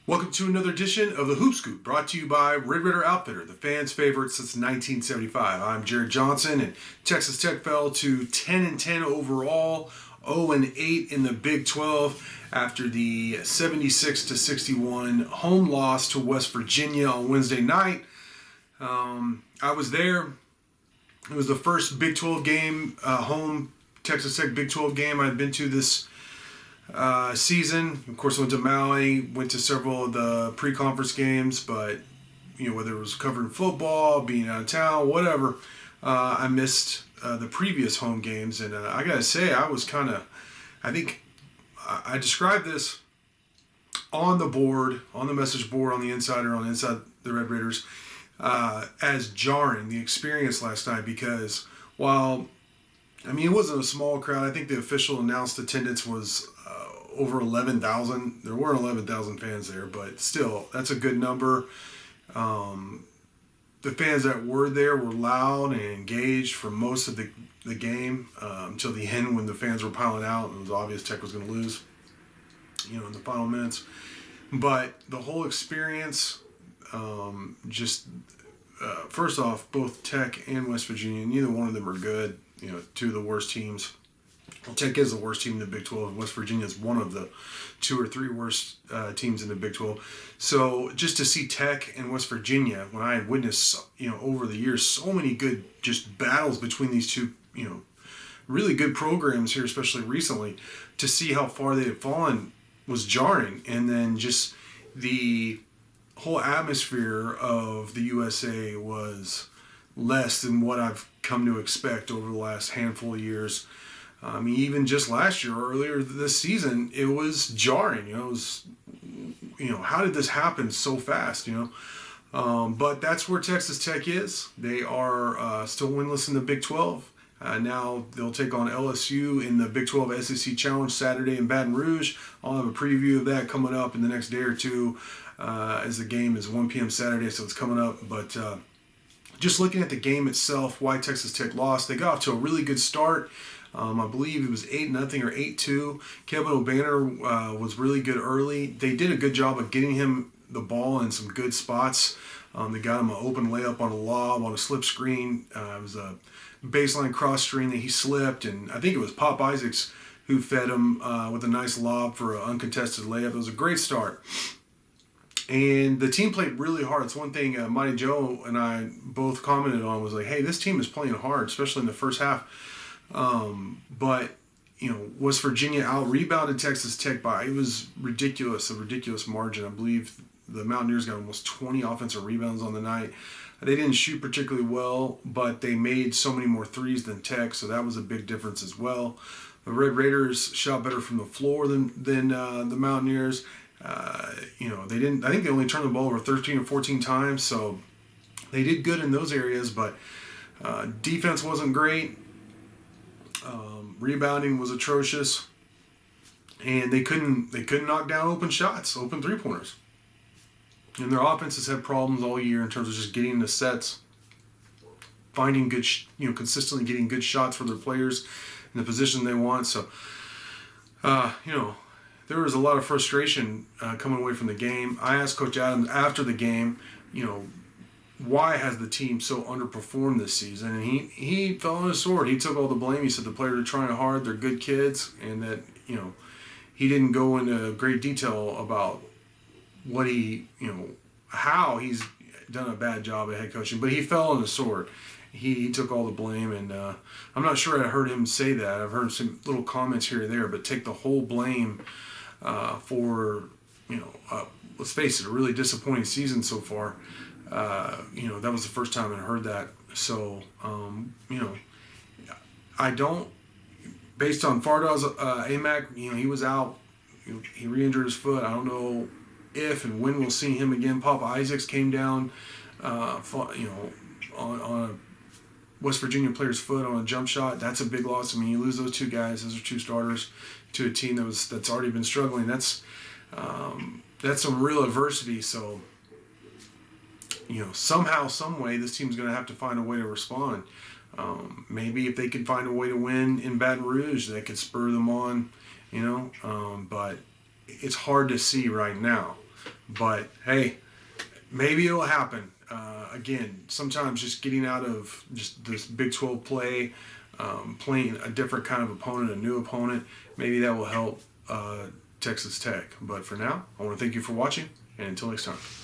Welcome to another edition of the Hoop Scoop, brought to you by Red Raider Outfitter, the fans' favorite since 1975. I'm Jared Johnson, and Texas Tech fell to 10-10 overall, 0-8 in the Big 12 after the 76-61 home loss to West Virginia on Wednesday night. I was there. It was the first Big 12 game, home Texas Tech Big 12 game I'd been to this season. Of course, I went to Maui, went to several of the pre-conference games, but whether it was covering football, being out of town, whatever, I missed the previous home games, and I gotta say, I think I described this on the board, on the message board, on the Insider, on Inside the Red Raiders, as jarring, the experience last night, because while it wasn't a small crowd. I think the official announced attendance was over 11,000. There weren't 11,000 fans there, but still, that's a good number. The fans that were there were loud and engaged for most of the game until the end, when the fans were piling out and it was obvious Tech was going to lose, in the final minutes. But the whole experience, first off, both Tech and West Virginia, neither one of them are good. Two of the worst teams. Well, Tech is the worst team in the Big 12. West Virginia is one of the 2 or 3 worst teams in the Big 12. So just to see Tech and West Virginia, when I had witnessed, over the years, so many good just battles between these two, really good programs here, especially recently, to see how far they had fallen was jarring. And then just the whole atmosphere of the USA was less than what I've come to expect over the last handful of years. Even just last year, earlier this season, it was jarring. It was, how did this happen so fast? But that's where Texas Tech is. They are still winless in the Big 12. Now they'll take on LSU in the Big 12 SEC Challenge Saturday in Baton Rouge. I'll have a preview of that coming up in the next day or two, as the game is 1 p.m. Saturday, so it's coming up. But just looking at the game itself, why Texas Tech lost, they got off to a really good start. I believe it was 8-0 or 8-2. Kevin O'Banner was really good early. They did a good job of getting him the ball in some good spots. They got him an open layup on a lob, on a slip screen. It was a baseline cross screen that he slipped, and I think it was Pop Isaacs who fed him with a nice lob for an uncontested layup. It was a great start. And the team played really hard. It's one thing Mighty Joe and I both commented on, was like, hey, this team is playing hard, especially in the first half. But West Virginia out-rebounded Texas Tech by, it was ridiculous, a ridiculous margin. I believe the Mountaineers got almost 20 offensive rebounds on the night. They didn't shoot particularly well, but they made so many more threes than Tech, so that was a big difference as well. The Red Raiders shot better from the floor than the Mountaineers. They didn't. I think they only turned the ball over 13 or 14 times, so they did good in those areas. But defense wasn't great. Rebounding was atrocious, and they couldn't knock down open shots, open 3-pointers. And their offense has had problems all year in terms of just getting the sets, finding good, consistently getting good shots for their players in the position they want. So, there was a lot of frustration coming away from the game. I asked Coach Adams after the game, why has the team so underperformed this season? And he fell on his sword. He took all the blame. He said the players are trying hard, they're good kids, and that, he didn't go into great detail about what how he's done a bad job at head coaching, but he fell on his sword. He took all the blame, and I'm not sure I heard him say that. I've heard some little comments here or there, but take the whole blame for, let's face it, a really disappointing season so far. That was the first time I heard that. So, I don't, based on Fardaz Amac, he was out. He re-injured his foot. I don't know if and when we'll see him again. Papa Isaacs came down, on a West Virginia player's foot on a jump shot. That's a big loss. You lose those 2 guys. Those are 2 starters to a team that's already been struggling. That's some real adversity. So, somehow, some way, this team's going to have to find a way to respond. Maybe if they could find a way to win in Baton Rouge, that could spur them on, but it's hard to see right now. But hey, maybe it'll happen. Again, sometimes just getting out of just this Big 12 play, playing a different kind of opponent, a new opponent, maybe that will help Texas Tech. But for now, I want to thank you for watching, and until next time.